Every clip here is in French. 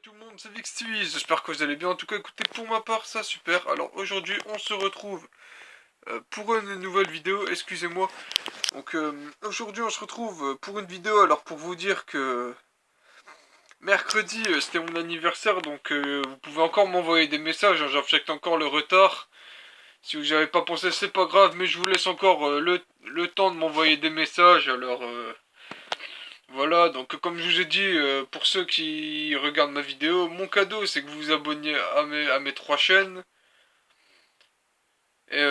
tout le monde, c'est VixTV, j'espère que vous allez bien. En tout cas, écoutez, pour ma part, ça super. Alors aujourd'hui, on se retrouve pour une nouvelle vidéo, excusez-moi. Donc aujourd'hui, on se retrouve pour une vidéo. Alors pour vous dire que mercredi, c'était mon anniversaire, donc vous pouvez encore m'envoyer des messages, hein, j'accepte encore le retard. Si vous n'y avez pas pensé, c'est pas grave, mais je vous laisse encore le temps de m'envoyer des messages. Alors voilà, donc comme je vous ai dit, pour ceux qui regardent ma vidéo, mon cadeau c'est que vous vous abonniez à mes trois chaînes. Et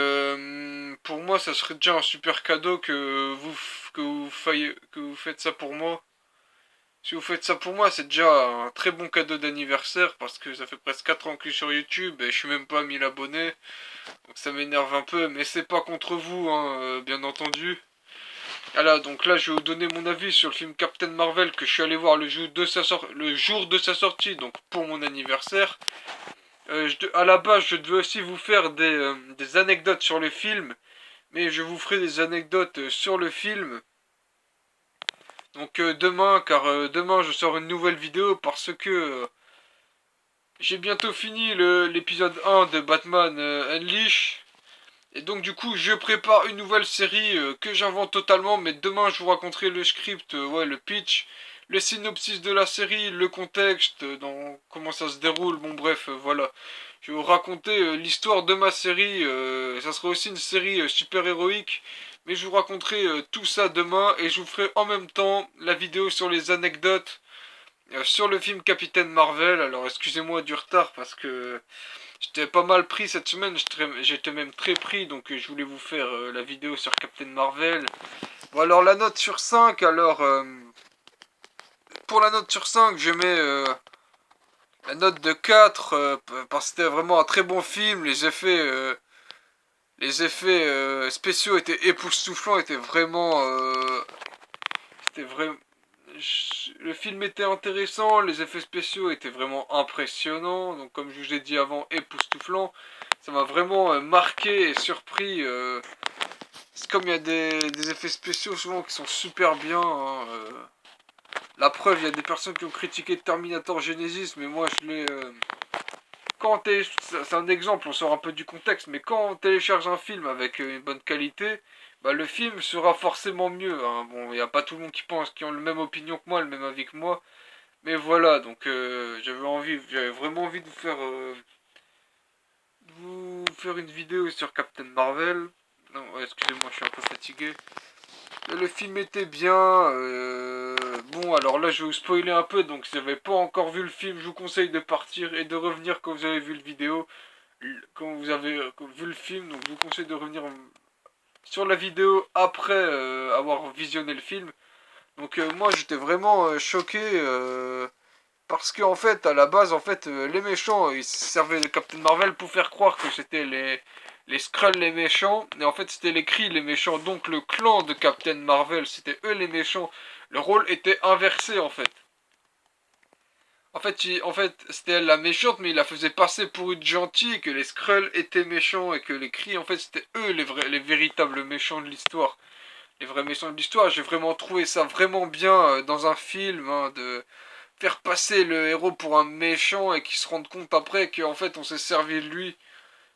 pour moi, ça serait déjà un super cadeau que vous faites ça pour moi. Si vous faites ça pour moi, c'est déjà un très bon cadeau d'anniversaire parce que ça fait presque 4 ans que je suis sur YouTube et je suis même pas à 1000 abonnés. Donc ça m'énerve un peu, mais c'est pas contre vous, hein, bien entendu. Voilà, donc là je vais vous donner mon avis sur le film Captain Marvel que je suis allé voir le jour de sa sortie, donc pour mon anniversaire. À la base, je devais aussi vous faire des anecdotes sur le film, mais je vous ferai des anecdotes sur le film. Donc demain, car demain je sors une nouvelle vidéo parce que j'ai bientôt fini l'épisode 1 de Batman Unleash. Et donc du coup, je prépare une nouvelle série que j'invente totalement, mais demain je vous raconterai le script, ouais, le pitch, le synopsis de la série, le contexte, dans comment ça se déroule, bon bref, voilà. Je vais vous raconter l'histoire de ma série, ça sera aussi une série super héroïque, mais je vous raconterai tout ça demain et je vous ferai en même temps la vidéo sur les anecdotes sur le film Captain Marvel. Alors excusez-moi du retard parce que j'étais pas mal pris cette semaine, j'étais même très pris, donc je voulais vous faire la vidéo sur Captain Marvel. Bon alors la note sur 5, alors pour la note sur 5 je mets la note de 4 parce que c'était vraiment un très bon film, les effets spéciaux étaient époustouflants, étaient vraiment... c'était vraiment... Le film était intéressant, les effets spéciaux étaient vraiment impressionnants, donc comme je vous ai dit avant, époustouflant. Ça m'a vraiment marqué et surpris. C'est comme il y a des effets spéciaux souvent qui sont super bien, hein, la preuve, il y a des personnes qui ont critiqué Terminator Genesis, mais moi je l'ai... c'est un exemple, on sort un peu du contexte, mais quand on télécharge un film avec une bonne qualité, bah, le film sera forcément mieux, hein. Bon, il n'y a pas tout le monde qui pense, qui ont la même opinion que moi, le même avis que moi. Mais voilà, donc j'avais vraiment envie de vous faire une vidéo sur Captain Marvel. Non, ouais, excusez-moi, je suis un peu fatigué. Le film était bien. Bon, alors là, je vais vous spoiler un peu. Donc, si vous n'avez pas encore vu le film, je vous conseille de partir et de revenir quand vous avez vu le vidéo. Quand vous avez vu le film, donc je vous conseille de revenir sur la vidéo après avoir visionné le film. Donc, moi, j'étais vraiment choqué. Parce qu'en fait, à la base, en fait, les méchants, ils servaient de Captain Marvel pour faire croire que c'était les Skrulls les méchants. Et en fait, c'était les Kree les méchants. Donc le clan de Captain Marvel, c'était eux les méchants. Le rôle était inversé, en fait. En fait, c'était elle la méchante, mais il la faisait passer pour une gentille, que les Skrulls étaient méchants, et que les Kree, en fait, c'était eux les véritables méchants de l'histoire. Les vrais méchants de l'histoire. J'ai vraiment trouvé ça vraiment bien dans un film, hein, de faire passer le héros pour un méchant et qu'il se rende compte après qu'en fait on s'est servi de lui.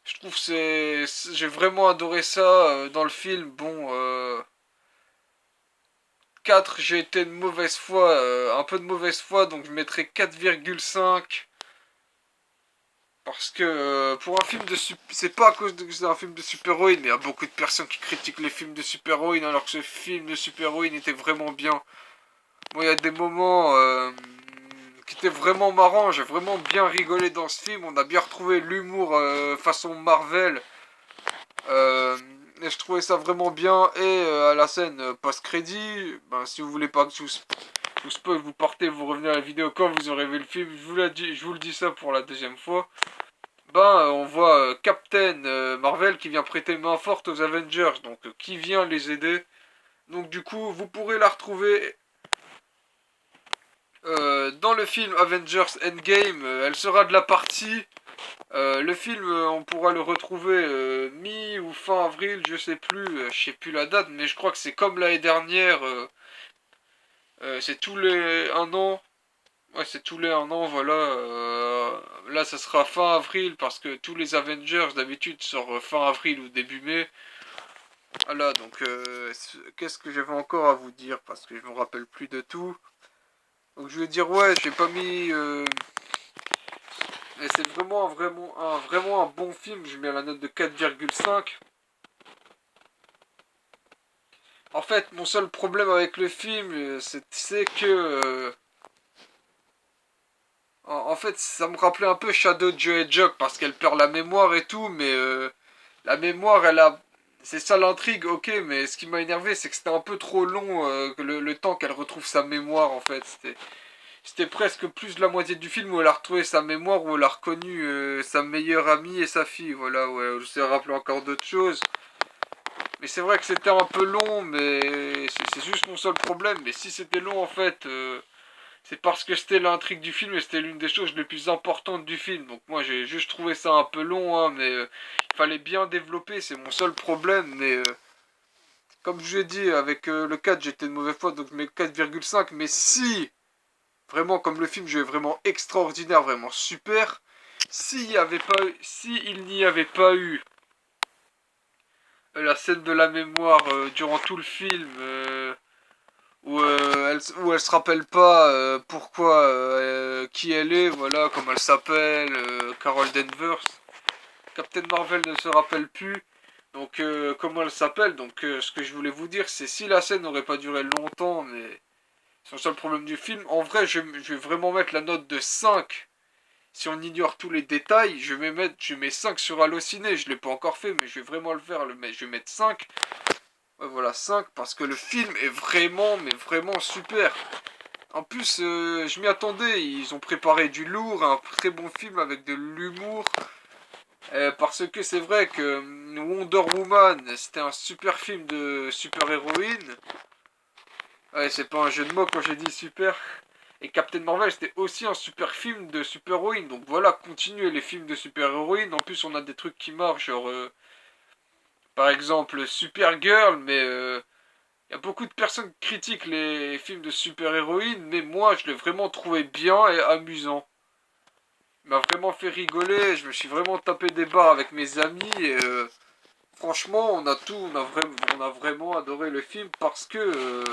Je trouve que j'ai vraiment adoré ça dans le film. Bon, 4, j'ai été de mauvaise foi, un peu de mauvaise foi, donc je mettrai 4,5. Parce que pour un film de c'est pas à cause de que c'est un film de super-héroïne, mais il y a beaucoup de personnes qui critiquent les films de super-héroïne alors que ce film de super-héroïne était vraiment bien. Bon, il y a des moments qui étaient vraiment marrants. J'ai vraiment bien rigolé dans ce film. On a bien retrouvé l'humour façon Marvel. Euh, et je trouvais ça vraiment bien. Et à la scène post-crédit, ben, si vous voulez pas que je vous spoil, vous partez, vous revenez à la vidéo quand vous aurez vu le film. Je vous le dis ça pour la deuxième fois. Ben, on voit Captain Marvel qui vient prêter main forte aux Avengers. Donc, qui vient les aider. Donc, du coup, vous pourrez la retrouver dans le film Avengers Endgame, elle sera de la partie. Le film, on pourra le retrouver mi ou fin avril, je sais plus, je sais plus la date, mais je crois que c'est comme l'année dernière, c'est tous les un an. Ouais, c'est tous les 1 an, voilà. Là, ça sera fin avril parce que tous les Avengers d'habitude sortent fin avril ou début mai. Voilà, donc qu'est-ce que j'avais encore à vous dire parce que je me rappelle plus de tout. Donc je vais dire ouais, j'ai pas mis. Mais c'est vraiment un bon film. Je mets la note de 4,5. En fait, mon seul problème avec le film, c'est que en fait, ça me rappelait un peu Shadow, Joe et Jock parce qu'elle perd la mémoire et tout, mais la mémoire, elle a. C'est ça l'intrigue, ok, mais ce qui m'a énervé, c'est que c'était un peu trop long que le temps qu'elle retrouve sa mémoire, en fait. C'était presque plus de la moitié du film où elle a retrouvé sa mémoire, où elle a reconnu sa meilleure amie et sa fille, voilà, ouais, je sais rappeler encore d'autres choses. Mais c'est vrai que c'était un peu long, mais c'est juste mon seul problème. Mais si c'était long, en fait, c'est parce que c'était l'intrigue du film et c'était l'une des choses les plus importantes du film. Donc moi j'ai juste trouvé ça un peu long, hein, mais il fallait bien développer, c'est mon seul problème. Mais comme je l'ai dit, avec le 4 j'étais de mauvaise foi, donc je mets 4,5. Mais si, vraiment comme le film je est vraiment extraordinaire, vraiment super, s'il n'y avait pas eu la scène de la mémoire durant tout le film, où elle se rappelle pas pourquoi, qui elle est, voilà, comment elle s'appelle, Carol Danvers. Captain Marvel ne se rappelle plus, donc comment elle s'appelle. Donc ce que je voulais vous dire, c'est si la scène n'aurait pas duré longtemps, mais c'est le seul problème du film. En vrai, je vais vraiment mettre la note de 5. Si on ignore tous les détails, je mets 5 sur Allociné. Je l'ai pas encore fait, mais je vais vraiment le faire. Je vais mettre 5. Ouais, voilà, 5 parce que le film est vraiment, mais vraiment super. En plus, je m'y attendais. Ils ont préparé du lourd, un très bon film avec de l'humour. Parce que c'est vrai que Wonder Woman, c'était un super film de super-héroïne. Ouais, c'est pas un jeu de mots quand j'ai dit super. Et Captain Marvel, c'était aussi un super film de super-héroïne. Donc voilà, continuez les films de super-héroïne. En plus, on a des trucs qui marchent, genre par exemple Supergirl, mais il y a beaucoup de personnes qui critiquent les films de super-héroïne, mais moi, je l'ai vraiment trouvé bien et amusant. Il m'a vraiment fait rigoler, je me suis vraiment tapé des barres avec mes amis, et franchement, on a vraiment adoré le film parce que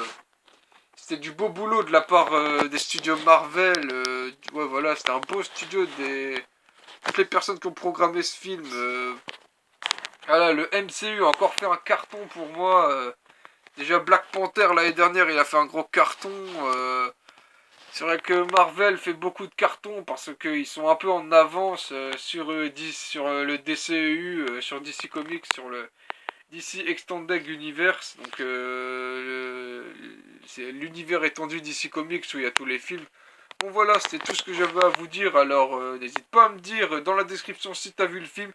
c'était du beau boulot de la part des studios Marvel. Ouais, voilà, c'était un beau studio des. Toutes les personnes qui ont programmé ce film. Voilà, le MCU a encore fait un carton pour moi. Déjà Black Panther l'année dernière, il a fait un gros carton. C'est vrai que Marvel fait beaucoup de cartons parce qu'ils sont un peu en avance sur le DCEU, sur DC Comics, sur le DC Extended Universe. Donc c'est l'univers étendu DC Comics où il y a tous les films. Bon voilà, c'était tout ce que j'avais à vous dire. Alors n'hésite pas à me dire dans la description si t'as vu le film.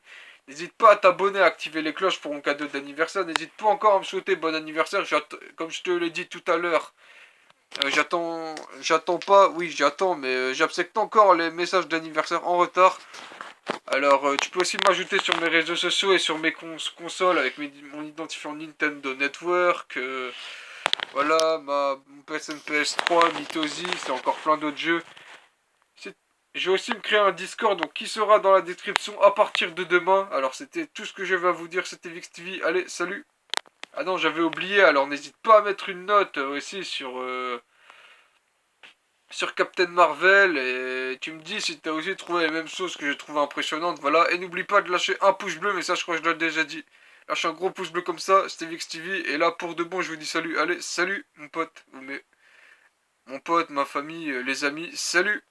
N'hésite pas à t'abonner, à activer les cloches pour mon cadeau d'anniversaire. N'hésite pas encore à me souhaiter bon anniversaire. Comme je te l'ai dit tout à l'heure, j'attends pas, oui j'attends, mais j'accepte encore les messages d'anniversaire en retard. Alors tu peux aussi m'ajouter sur mes réseaux sociaux et sur mes consoles avec mon identifiant Nintendo Network. Voilà, mon PSN PS3, Mythosi, c'est encore plein d'autres jeux. Je vais aussi me créer un Discord, donc qui sera dans la description à partir de demain. Alors c'était tout ce que j'avais à vous dire, c'était VixTV. Allez, salut. Ah non, j'avais oublié, alors n'hésite pas à mettre une note aussi sur Captain Marvel. Et tu me dis si t'as aussi trouvé les mêmes choses que j'ai trouvé impressionnantes. Voilà, et n'oublie pas de lâcher un pouce bleu, mais ça je crois que je l'ai déjà dit. Lâche un gros pouce bleu comme ça, c'était VixTV. Et là pour de bon, je vous dis salut. Allez, salut mon pote, mon pote, ma famille, les amis, salut.